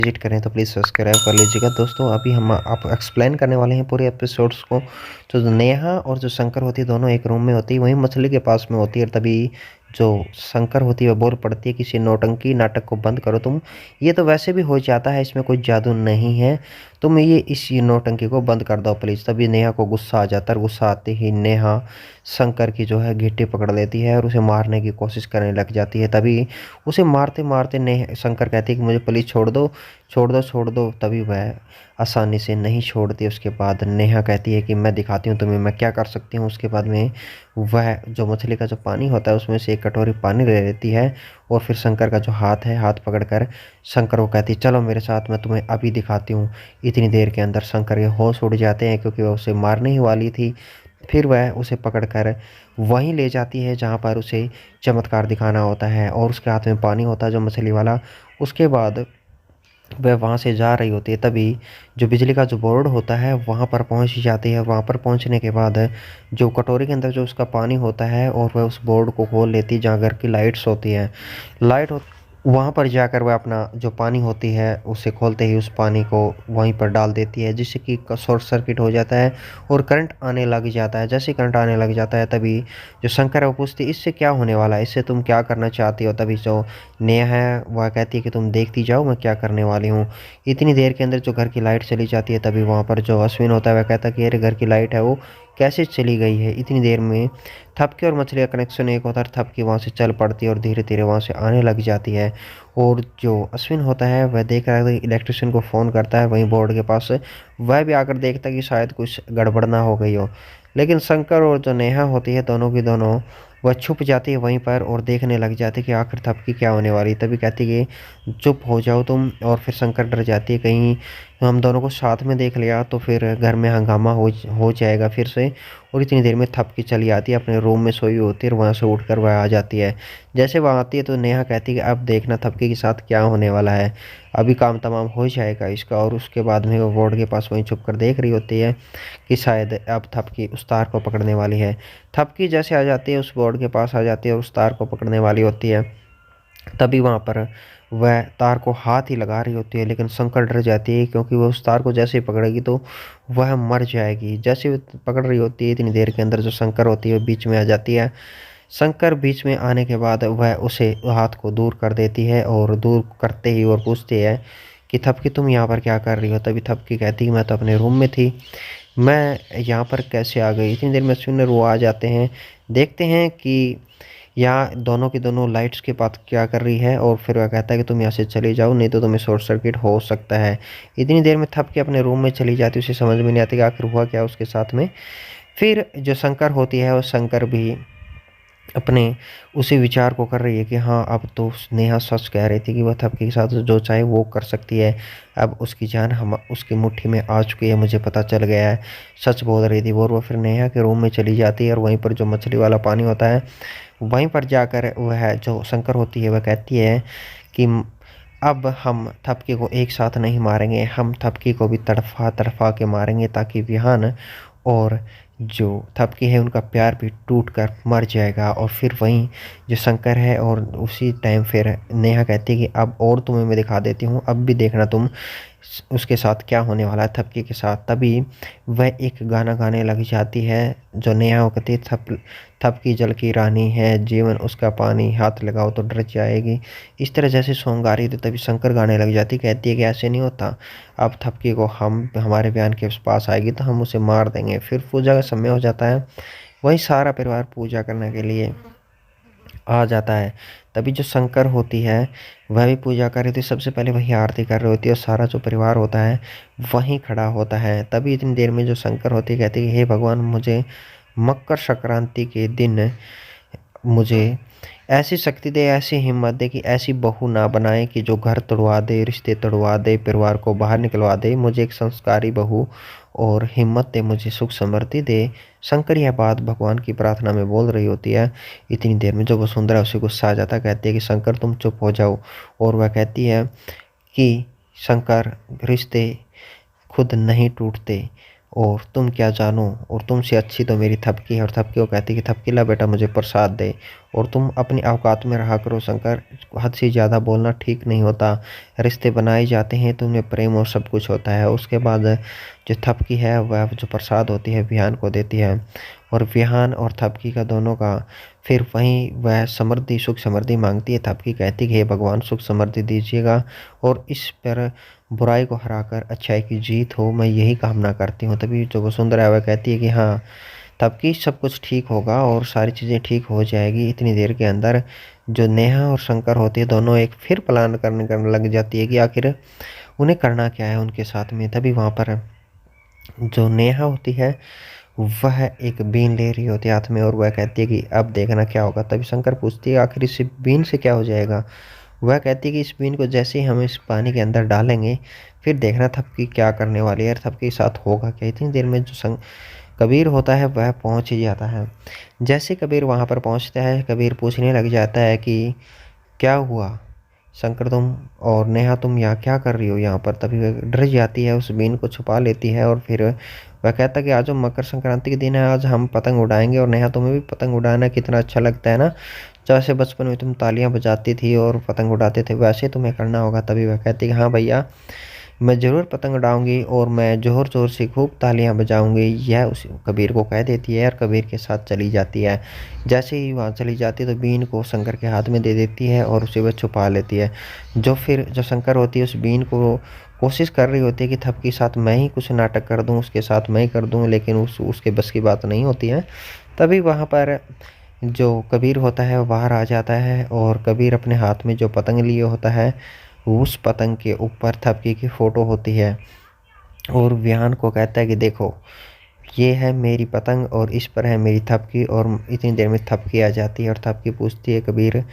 Visit करें तो please subscribe कर लीजिएगा दोस्तों। अभी हम आप एक्सप्लेन करने वाले हैं पूरे एपिसोड्स को। तो नेहा और जो शंकर होती है दोनों एक रूम में होती है, वहीं मछली के पास में होती है। तभी जो शंकर होती है वो बोल पड़ती है किसी नौटंकी नाटक को बंद करो तुम, ये तो वैसे भी हो जाता है, इसमें कोई जादू नहीं है, तुम ये इस नौटंकी को बंद कर दो प्लीज़। तभी नेहा को गुस्सा आ जाता है और गुस्सा आते ही नेहा शंकर की जो है घिट्टी पकड़ लेती है और उसे मारने की कोशिश करने लग जाती है। तभी उसे मारते मारते नेहा शंकर कहती है कि मुझे प्लीज़ छोड़ दो, छोड़ दो, छोड़ दो। तभी वह आसानी से नहीं छोड़ती। उसके बाद नेहा कहती है कि मैं दिखाती हूँ तुम्हें मैं क्या कर सकती हूँ। उसके बाद में वह जो मछली का जो पानी होता है उसमें से एक कटोरी पानी ले लेती है और फिर शंकर का जो हाथ है, हाथ पकड़कर शंकर को कहती है चलो मेरे साथ, मैं तुम्हें अभी दिखाती हूँ। इतनी देर के अंदर शंकर के होश उड़ जाते हैं क्योंकि वह उसे मारने ही वाली थी। फिर वह उसे पकड़कर वहीं ले जाती है जहाँ पर उसे चमत्कार दिखाना होता है और उसके हाथ में पानी होता है जो मछली वाला। उसके बाद वह वहाँ से जा रही होती है। तभी जो बिजली का जो बोर्ड होता है वहाँ पर पहुँच जाती है। वहाँ पर पहुँचने के बाद जो कटोरी के अंदर जो उसका पानी होता है और वह उस बोर्ड को खोल लेती है जहाँ घर की लाइट्स होती हैं। लाइट हो वहाँ पर जाकर वह अपना जो पानी होती है उसे खोलते ही उस पानी को वहीं पर डाल देती है, जिससे कि शॉर्ट सर्किट हो जाता है और करंट आने लग जाता है। जैसे ही करंट आने लग जाता है तभी जो शंकर है वो पूछती है इससे क्या होने वाला है, इससे तुम क्या करना चाहती हो। तभी जो नेहा है वह कहती है कि तुम देखती जाओ मैं क्या करने वाली हूँ। इतनी देर के अंदर जो घर की लाइट चली जाती है। तभी वहाँ पर जो अश्विन होता है वह कहता है कि अरे घर की लाइट है वो कैसे चली गई है। इतनी देर में थपकी और मछली का कनेक्शन एक होता है। थपकी वहाँ से चल पड़ती है और धीरे धीरे वहाँ से आने लग जाती है। और जो अश्विन होता है वह देख रहा है, इलेक्ट्रिशियन को फ़ोन करता है वहीं बोर्ड के पास। वह भी आकर देखता है कि शायद कुछ गड़बड़ ना हो गई हो। लेकिन शंकर और जो नेहा होती है दोनों की दोनों वह छुप जाती है वहीं पर और देखने लग जाती है कि आखिर थपकी क्या होने वाली। तभी कहती है कि चुप हो जाओ तुम। और फिर शंकर डर जाती है कहीं हम दोनों को साथ में देख लिया तो फिर घर में हंगामा हो जाएगा फिर से। और इतनी देर में थपकी चली आती है, अपने रूम में सोई होती है और वहाँ से उठकर वह आ जाती है। जैसे वह आती है तो नेहा कहती है कि अब देखना थपकी के साथ क्या होने वाला है, अभी काम तमाम हो जाएगा इसका। और उसके बाद में वो बोर्ड के पास वहीं छुप कर देख रही होती है कि शायद अब थपकी उस तार को पकड़ने वाली है। थपकी जैसे आ जाती है उस बोर्ड के पास आ जाती है और उस तार को पकड़ने वाली होती है। तभी वहाँ पर वह तार को हाथ ही लगा रही होती है, लेकिन शंकर डर जाती है क्योंकि वह उस तार को जैसे ही पकड़ेगी तो वह मर जाएगी। जैसे वो पकड़ रही होती है इतनी देर के अंदर जो शंकर होती है बीच में आ जाती है। शंकर बीच में आने के बाद वह उसे हाथ को दूर कर देती है और दूर करते ही और पूछती है कि थपकी तुम यहाँ पर क्या कर रही हो। तभी थपकी कहती है मैं तो अपने रूम में थी, मैं यहाँ पर कैसे आ गई। इतनी देर में अश्विन और वो आ जाते हैं, देखते हैं कि यहाँ दोनों की दोनों लाइट्स के पास क्या कर रही है। और फिर वह कहता है कि तुम यहाँ से चले जाओ नहीं तो तुम्हें शॉर्ट सर्किट हो सकता है। इतनी देर में थप के अपने रूम में चली जाती है, उसे समझ में नहीं आती कि आखिर हुआ क्या उसके साथ में। फिर जो शंकर होती है वो शंकर भी अपने उसी विचार को कर रही है कि हाँ अब तो नेहा सच कह रही थी कि वह थपकी के साथ जो चाहे वो कर सकती है। अब उसकी जान हम उसकी मुट्ठी में आ चुकी है, मुझे पता चल गया है, सच बोल रही थी वो। और वह फिर नेहा के रूम में चली जाती है और वहीं पर जो मछली वाला पानी होता है वहीं पर जाकर वह जो शंकर होती है वह कहती है कि अब हम थपकी को एक साथ नहीं मारेंगे, हम थपकी को भी तड़फा तड़फा के मारेंगे ताकि विहान और जो थपकी है उनका प्यार भी टूट कर मर जाएगा। और फिर वहीं जो शंकर है और उसी टाइम फिर नेहा कहती है कि अब और तुम्हें मैं दिखा देती हूँ, अब भी देखना तुम उसके साथ क्या होने वाला है थपकी के साथ। तभी वह एक गाना गाने लग जाती है जो नेहा कहती है थपकी जल की रानी है, जीवन उसका पानी, हाथ लगाओ तो डर जाएगी। इस तरह जैसे सॉन्ग गा रही थी तभी शंकर गाने लग जाती, कहती है कि ऐसे नहीं होता, अब थपकी को हम हमारे बयान के पास आएगी तो हम उसे मार देंगे। फिर पूजा का समय हो जाता है, वही सारा परिवार पूजा करने के लिए आ जाता है। तभी जो शंकर होती है वह भी पूजा कर रही थी, सबसे पहले वही आरती कर रही होती है और सारा जो परिवार होता है वहीं खड़ा होता है। तभी इतनी देर में जो शंकर होती है कहती है हे भगवान मुझे मकर संक्रांति के दिन मुझे ऐसी शक्ति दे, ऐसी हिम्मत दे कि ऐसी बहू ना बनाए कि जो घर तोड़वा दे, रिश्ते तोड़वा दे, परिवार को बाहर निकलवा दे। मुझे एक संस्कारी बहू और हिम्मत दे, मुझे सुख समृद्धि दे। शंकर यह बात भगवान की प्रार्थना में बोल रही होती है। इतनी देर में जो वसुंधरा उसे गुस्सा आ जाता है, कहती है कि शंकर तुम चुप हो जाओ। और वह कहती है कि शंकर रिश्ते खुद नहीं टूटते, और तुम क्या जानो, और तुमसे अच्छी तो मेरी थपकी है। और थपकी को कहती कि थपकी ला बेटा मुझे प्रसाद दे, और तुम अपनी औकात में रहा करो शंकर, हद से ज़्यादा बोलना ठीक नहीं होता। रिश्ते बनाए जाते हैं तो उनमें प्रेम और सब कुछ होता है। उसके बाद जो थपकी है वह जो प्रसाद होती है विहान को देती है, और विहान और थपकी का दोनों का फिर वहीं वह समृद्धि सुख समृद्धि मांगती है। थपकी कहती है हे भगवान सुख समृद्धि दीजिएगा, और इस पर बुराई को हराकर अच्छाई की जीत हो, मैं यही कामना करती हूँ। तभी जो वसुंधरा है वह कहती है कि हाँ, तब कि सब कुछ ठीक होगा और सारी चीज़ें ठीक हो जाएगी। इतनी देर के अंदर जो नेहा और शंकर होते हैं दोनों एक फिर प्लान करने लग जाती है कि आखिर उन्हें करना क्या है उनके साथ में। तभी वहाँ पर जो नेहा होती है वह एक बीन ले रही होती है हाथ में, और वह कहती है कि अब देखना क्या होगा। तभी शंकर पूछती है आखिर इस बीन से क्या हो जाएगा। वह कहती है कि इस बीन को जैसे ही हम इस पानी के अंदर डालेंगे फिर देखना थपकी क्या करने वाली है, थपकी के साथ होगा क्या। इतनी देर में जो कबीर होता है वह पहुंच ही जाता है। जैसे कबीर वहां पर पहुंचता है, कबीर पूछने लग जाता है कि क्या हुआ शंकर, तुम और नेहा तुम यहाँ क्या कर रही हो यहाँ पर। तभी वह डर जाती है, उस बीन को छुपा लेती है, और फिर वह कहता है कि आज मकर संक्रांति के दिन है, आज हम पतंग उड़ाएंगे। और नेहा तुम्हें भी पतंग उड़ाना कितना अच्छा लगता है ना, जैसे बचपन में तुम तालियां बजाती थी और पतंग उड़ाते थे वैसे तुम्हें करना होगा। तभी वह कहती है हाँ भैया, मैं ज़रूर पतंग उड़ाऊंगी और मैं ज़ोर ज़ोर से खूब तालियां बजाऊंगी। यह उस कबीर को कह देती है और कबीर के साथ चली जाती है। जैसे ही वहाँ चली जाती है तो बीन को शंकर के हाथ में दे देती है और उसे वह छुपा लेती है। जो फिर जो शंकर होती है उस बीन को कोशिश कर रही होती है कि थप के साथ मैं ही कुछ नाटक कर दूं, उसके साथ मैं ही कर दूं, लेकिन उसके बस की बात नहीं होती है। तभी वहाँ पर जो कबीर होता है वो बाहर आ जाता है, और कबीर अपने हाथ में जो पतंग लिए होता है उस पतंग के ऊपर थपकी की फ़ोटो होती है, और विहान को कहता है कि देखो ये है मेरी पतंग और इस पर है मेरी थपकी। और इतनी देर में थपकी आ जाती है और थपकी पूछती है कबीर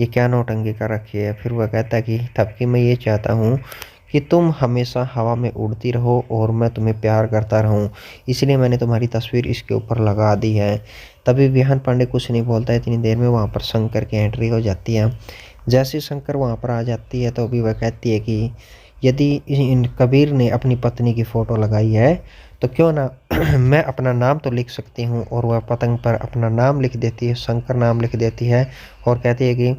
ये क्या नौटंकी कर रखी है। फिर वह कहता है कि थपकी मैं ये चाहता हूँ कि तुम हमेशा हवा में उड़ती रहो और मैं तुम्हें प्यार करता रहूं, इसलिए मैंने तुम्हारी तस्वीर इसके ऊपर लगा दी है। तभी विहान पांडे कुछ नहीं बोलता है। इतनी देर में वहाँ पर शंकर की एंट्री हो जाती है। जैसे शंकर वहाँ पर आ जाती है तो अभी वह कहती है कि यदि इन कबीर ने अपनी पत्नी की फ़ोटो लगाई है तो क्यों ना मैं अपना नाम तो लिख सकती हूँ। और वह पतंग पर अपना नाम लिख देती है, शंकर नाम लिख देती है, और कहती है कि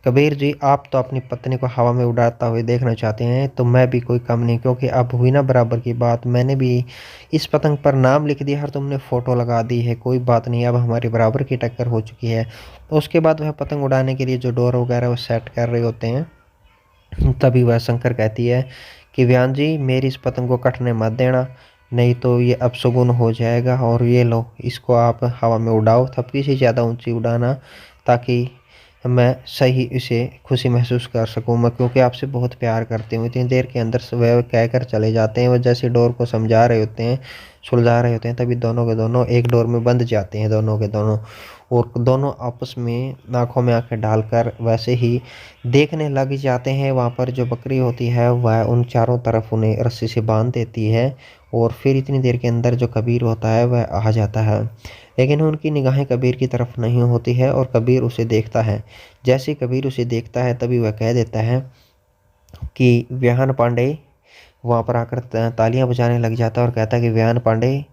कबीर जी आप तो अपनी पत्नी को हवा में उड़ाता हुए देखना चाहते हैं, तो मैं भी कोई कम नहीं, क्योंकि अब हुई ना बराबर की बात। मैंने भी इस पतंग पर नाम लिख दिया और तुमने फ़ोटो लगा दी है, कोई बात नहीं, अब हमारी बराबर की टक्कर हो चुकी है। तो उसके बाद वह पतंग उड़ाने के लिए जो डोर वगैरह वो सेट कर रहे होते हैं। तभी वह शंकर कहती है कि व्यान जी मेरी इस पतंग को कटने मत देना, नहीं तो ये अपशगुन हो जाएगा, और ये लो इसको आप हवा में उड़ाओ, थपकी से ज़्यादा ऊंची उड़ाना, ताकि मैं सही इसे खुशी महसूस कर सकूं। मैं क्योंकि आपसे बहुत प्यार करती हूँ। इतनी देर के अंदर वह कहकर चले जाते हैं। वह जैसे डोर को समझा रहे होते हैं, सुलझा रहे होते हैं, तभी दोनों के दोनों एक डोर में बंध जाते हैं, दोनों के दोनों। और दोनों आपस में आंखों में आंखें डालकर वैसे ही देखने लग जाते हैं। वहाँ पर जो बकरी होती है वह उन चारों तरफ उन्हें रस्सी से बांध देती है, और फिर इतनी देर के अंदर जो कबीर होता है वह आ जाता है, लेकिन उनकी निगाहें कबीर की तरफ नहीं होती है और कबीर उसे देखता है। जैसे कबीर उसे देखता है तभी वह कह देता है कि विहान पांडे, वहाँ पर आकर तालियां बजाने लग जाता है और कहता है कि विहान पांडे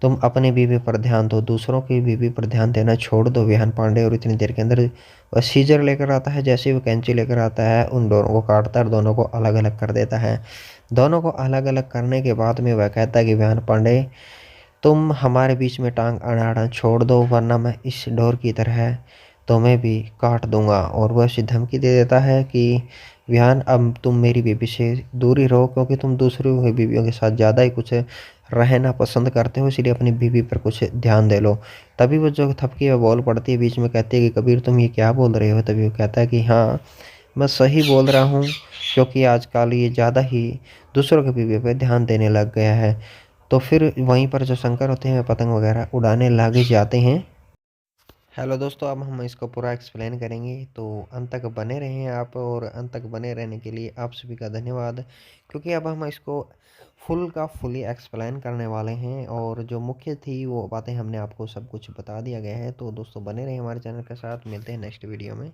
तुम अपनी बीवी पर ध्यान दो, दूसरों की बीवी पर ध्यान देना छोड़ दो विहान पांडे। और इतनी देर के अंदर वह सीजर लेकर आता है। जैसे ही वो कैंची लेकर आता है उन दोनों को काटता है और दोनों को अलग अलग कर देता है। दोनों को अलग अलग करने के बाद में वह कहता है कि विहान पांडे तुम हमारे बीच में टांग अड़ाना छोड़ दो, वरना मैं इस डोर की तरह तुम्हें भी काट दूंगा। और वह उसे धमकी दे देता है कि विहान अब तुम मेरी बीवी से दूरी रहो, क्योंकि तुम दूसरी बीवियों के साथ ज़्यादा ही कुछ रहना पसंद करते हो, इसलिए अपनी बीवी पर कुछ ध्यान दे लो। तभी वो जो थपकी है बोल पड़ती है बीच में, कहती है कि कबीर तुम ये क्या बोल रहे हो। तभी वो कहता है कि हाँ मैं सही बोल रहा हूँ, क्योंकि आजकल ये ज़्यादा ही दूसरों की बीवी पर ध्यान देने लग गया है। तो फिर वहीं पर जो शंकर होते हैं पतंग वगैरह उड़ाने लग जाते हैं। हेलो दोस्तों, अब हम इसको पूरा एक्सप्लेन करेंगे, तो अंत तक बने रहें आप। और अंत तक बने रहने के लिए आप सभी का धन्यवाद, क्योंकि अब हम इसको फुल का फुली एक्सप्लेन करने वाले हैं, और जो मुख्य थी वो बातें हमने आपको सब कुछ बता दिया गया है। तो दोस्तों बने रहें हमारे चैनल के साथ, मिलते हैं नेक्स्ट वीडियो में।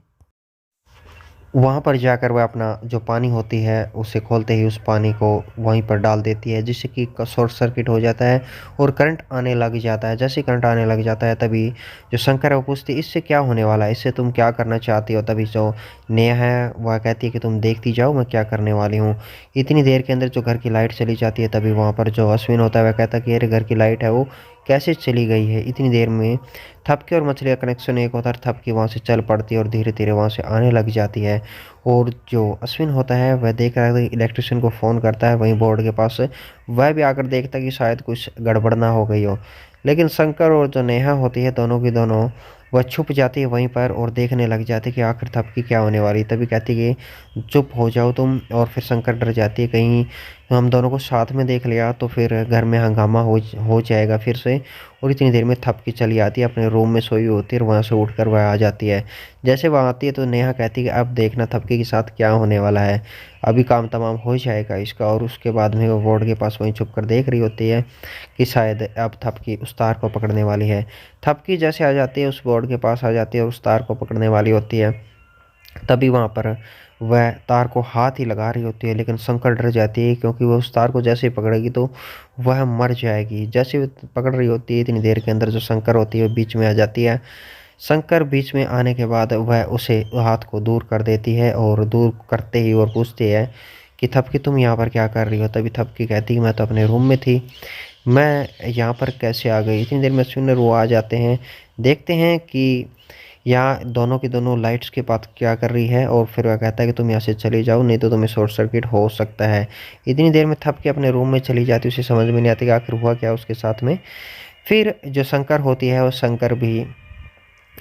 वहाँ पर जाकर वह अपना जो पानी होती है उसे खोलते ही उस पानी को वहीं पर डाल देती है, जिससे कि शॉर्ट सर्किट हो जाता है और करंट आने लग जाता है। जैसे ही करंट आने लग जाता है तभी जो शंकर है वो पूछती है इससे क्या होने वाला है, इससे तुम क्या करना चाहती हो। तभी जो नेहा है वह कहती है कि तुम देखती जाओ मैं क्या करने वाली हूँ। इतनी देर के अंदर जो घर की लाइट चली जाती है, तभी वहाँ पर जो अश्विन होता है वह कहता है कि अरे घर की लाइट है वो कैसे चली गई है इतनी देर में। थपकी और मछली का कनेक्शन एक होता है, थपकी वहाँ से चल पड़ती है और धीरे धीरे वहाँ से आने लग जाती है। और जो अश्विन होता है वह देख रहा है, इलेक्ट्रिशियन को फ़ोन करता है वहीं बोर्ड के पास से। वह भी आकर देखता है कि शायद कुछ गड़बड़ ना हो गई हो। लेकिन शंकर और जो नेहा होती है दोनों की दोनों वह छुप जाती है वहीं पर और देखने लग जाती है कि आखिर थपकी क्या होने वाली। तभी कहती है कि चुप हो जाओ तुम। और फिर शंकर डर जाती है कहीं हम दोनों को साथ में देख लिया तो फिर घर में हंगामा हो जाएगा फिर से। और इतनी देर में थपकी चली आती है, अपने रूम में सोई होती है और वहाँ से उठकर वह आ जाती है। जैसे वह आती है तो नेहा कहती है कि अब देखना थपकी के साथ क्या होने वाला है, अभी काम तमाम हो जाएगा इसका। और उसके बाद में वो बोर्ड के पास वहीं छुप कर देख रही होती है कि शायद अब थपकी उस तार को पकड़ने वाली है। थपकी जैसे आ जाती है उस बोर्ड के पास आ जाती है और उस तार को पकड़ने वाली होती है। तभी वहाँ पर वह तार को हाथ ही लगा रही होती है, लेकिन शंकर डर जाती है क्योंकि वह उस तार को जैसे ही पकड़ेगी तो वह मर जाएगी। जैसे वो पकड़ रही होती है इतनी देर के अंदर जो शंकर होती है बीच में आ जाती है। शंकर बीच में आने के बाद वह उसे हाथ को दूर कर देती है और दूर करते ही और पूछती है कि थपकी तुम यहाँ पर क्या कर रही हो। तभी थपकी कहती है मैं तो अपने रूम में थी, मैं यहाँ पर कैसे आ गई। इतनी देर में सुनर वो आ जाते हैं, देखते हैं कि यहाँ दोनों की दोनों लाइट्स के पास क्या कर रही है। और फिर वह कहता है कि तुम यहाँ से चली जाओ नहीं तो तुम्हें शॉर्ट सर्किट हो सकता है। इतनी देर में थप के अपने रूम में चली जाती, उसे समझ में नहीं आती कि आखिर हुआ क्या उसके साथ में। फिर जो शंकर होती है वो शंकर भी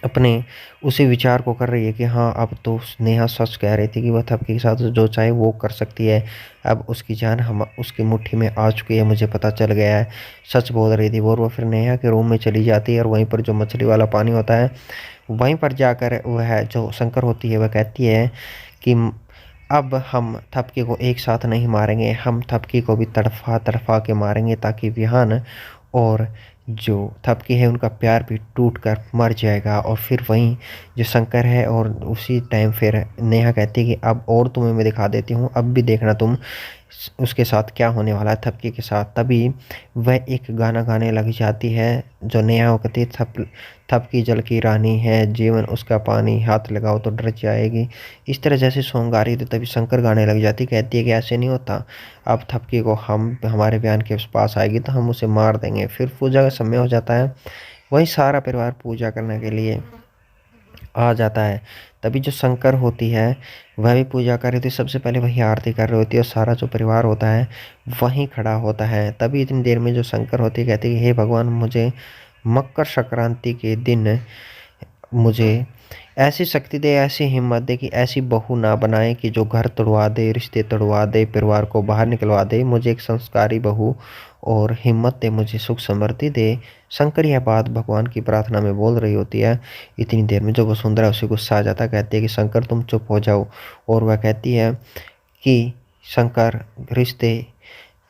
अपने उसी विचार को कर रही है कि हाँ अब तो नेहा सच कह रही थी कि वह थपकी के साथ जो चाहे वो कर सकती है। अब उसकी जान हम उसकी मुट्ठी में आ चुकी है, मुझे पता चल गया है, सच बोल रही थी वो। और वह फिर नेहा के रूम में चली जाती है और वहीं पर जो मछली वाला पानी होता है वहीं पर जाकर वह जो शंकर होती है वह कहती है कि अब हम थपकी को एक साथ नहीं मारेंगे, हम थपकी को भी तड़फा तड़फा के मारेंगे ताकि विहान और जो थपकी है उनका प्यार भी टूट कर मर जाएगा। और फिर वहीं जो शंकर है और उसी टाइम फिर नेहा कहती है कि अब और तुम्हें मैं दिखा देती हूँ, अब भी देखना तुम उसके साथ क्या होने वाला है थपकी के साथ। तभी वह एक गाना गाने लग जाती है जो नेहा को कहती है थपकी जल की रानी है, जीवन उसका पानी, हाथ लगाओ तो डर जाएगी। इस तरह जैसे सॉन्ग गा रही थी तभी शंकर गाने लग जाती, कहती है कि ऐसे नहीं होता, अब थपकी को हम हमारे बयान के पास आएगी तो हम उसे मार देंगे। फिर पूजा का समय हो जाता है, वही सारा परिवार पूजा करने के लिए आ जाता है। तभी जो शंकर होती है वह भी पूजा कर रही थी, सबसे पहले वही आरती कर रही होती है और सारा जो परिवार होता है वहीं खड़ा होता है। तभी इतनी देर में जो शंकर होती है कहती है हे भगवान मुझे मकर संक्रांति के दिन मुझे ऐसी शक्ति दे, ऐसी हिम्मत दे कि ऐसी बहू ना बनाए कि जो घर तोड़वा दे, रिश्ते तोड़वा दे, परिवार को बाहर निकलवा दे। मुझे एक संस्कारी बहू और हिम्मत दे, मुझे सुख समृद्धि दे। शंकर यह बात भगवान की प्रार्थना में बोल रही होती है। इतनी देर में जो वसुंधरा उसे गुस्सा आ जाता है, कहती है कि शंकर तुम चुप हो जाओ। और वह कहती है कि शंकर रिश्ते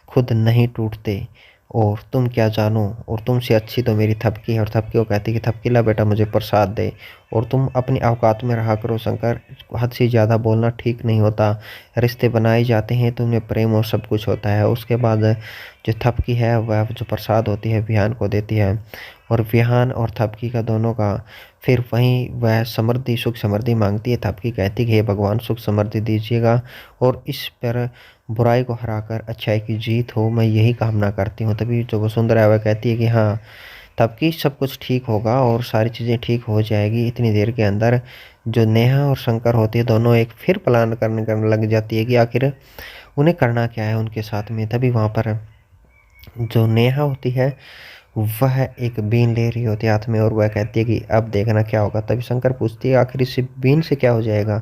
खुद नहीं टूटते और तुम क्या जानो, और तुमसे अच्छी तो मेरी थपकी है। और थपकी को कहती है कि थपकी ला बेटा मुझे प्रसाद दे और तुम अपनी औकात में रहा करो शंकर, हद से ज़्यादा बोलना ठीक नहीं होता। रिश्ते बनाए जाते हैं तो उनमें प्रेम और सब कुछ होता है। उसके बाद जो थपकी है वह जो प्रसाद होती है विहान को देती है और विहान और थपकी का दोनों का फिर वहीं वह समृद्धि सुख समृद्धि मांगती है। थपकी कहती है कि हे भगवान सुख समृद्धि दीजिएगा और इस पर बुराई को हराकर अच्छाई की जीत हो, मैं यही कामना करती हूँ। तभी जो वसुंधरा है वह कहती है कि हाँ तब कि सब कुछ ठीक होगा और सारी चीज़ें ठीक हो जाएगी। इतनी देर के अंदर जो नेहा और शंकर होती है दोनों एक फिर प्लान करने लग जाती है कि आखिर उन्हें करना क्या है उनके साथ में। तभी वहाँ पर जो नेहा होती है वह एक बीन ले रही होती है हाथ में और वह कहती है कि अब देखना क्या होगा। तभी शंकर पूछती है आखिर इस बीन से क्या हो जाएगा।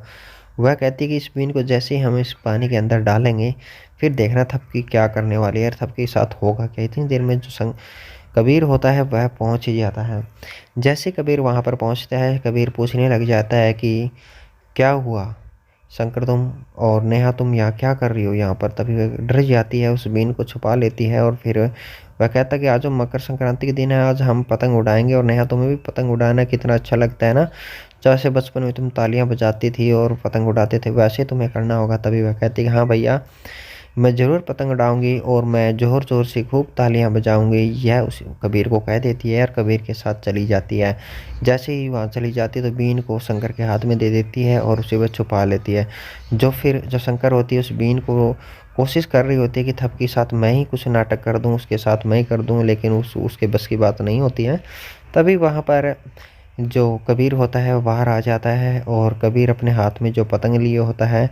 वह कहती है कि इस बीन को जैसे ही हम इस पानी के अंदर डालेंगे फिर देखना थपकी क्या करने वाली है, थपकी के साथ होगा क्या। इतनी देर में जो कबीर होता है वह पहुंच ही जाता है। जैसे कबीर वहां पर पहुंचता है कबीर पूछने लग जाता है कि क्या हुआ शंकर तुम और नेहा तुम यहाँ क्या कर रही हो यहाँ पर। तभी वह डर जाती है, उस बीन को छुपा लेती है और फिर वह कहता है कि आज मकर संक्रांति के दिन है, आज हम पतंग उड़ाएंगे और नेहा तुम्हें भी पतंग उड़ाना कितना अच्छा लगता है ना, जैसे बचपन में तुम तालियां बजाती थी और पतंग उड़ाते थे वैसे तुम्हें करना होगा। तभी वह कहती है हाँ भैया, मैं ज़रूर पतंग उड़ाऊंगी और मैं ज़ोर-ज़ोर से खूब तालियां बजाऊंगी। यह उस कबीर को कह देती है और कबीर के साथ चली जाती है। जैसे ही वहाँ चली जाती है तो बीन को शंकर के हाथ में दे देती है और उसे वह छुपा लेती है। जो शंकर होती है उस बीन को कोशिश कर रही होती है कि थप साथ मैं ही कुछ नाटक कर दूं, उसके साथ मैं ही कर दूं, लेकिन उसके बस की बात नहीं होती है। तभी वहाँ पर जो कबीर होता है वो बाहर आ जाता है और कबीर अपने हाथ में जो पतंग लिए होता है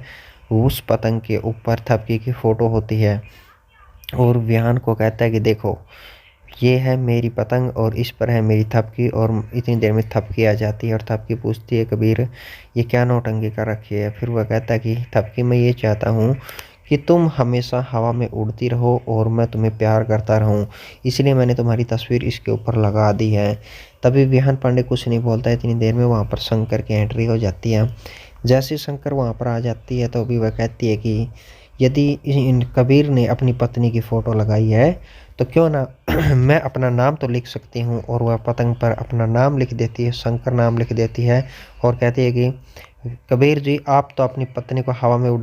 उस पतंग के ऊपर थपकी की फ़ोटो होती है और विहान को कहता है कि देखो, ये है मेरी पतंग और इस पर है मेरी थपकी। और इतनी देर में थपकी आ जाती है और थपकी पूछती है कबीर, ये क्या नौटंकी कर रखी है। फिर वह कहता है कि थपकी, मैं ये चाहता हूँ कि तुम हमेशा हवा में उड़ती रहो और मैं तुम्हें प्यार करता रहूं, इसलिए मैंने तुम्हारी तस्वीर इसके ऊपर लगा दी है। तभी विहान पांडे कुछ नहीं बोलता है। इतनी देर में वहाँ पर शंकर की एंट्री हो जाती है। जैसे शंकर वहाँ पर आ जाती है तो अभी वह कहती है कि यदि इन कबीर ने अपनी पत्नी की फ़ोटो लगाई है तो क्यों ना मैं अपना नाम तो लिख सकती हूँ। और वह पतंग पर अपना नाम लिख देती है, शंकर नाम लिख देती है और कहती है कि कबीर जी, आप तो अपनी पत्नी को हवा में उड़ा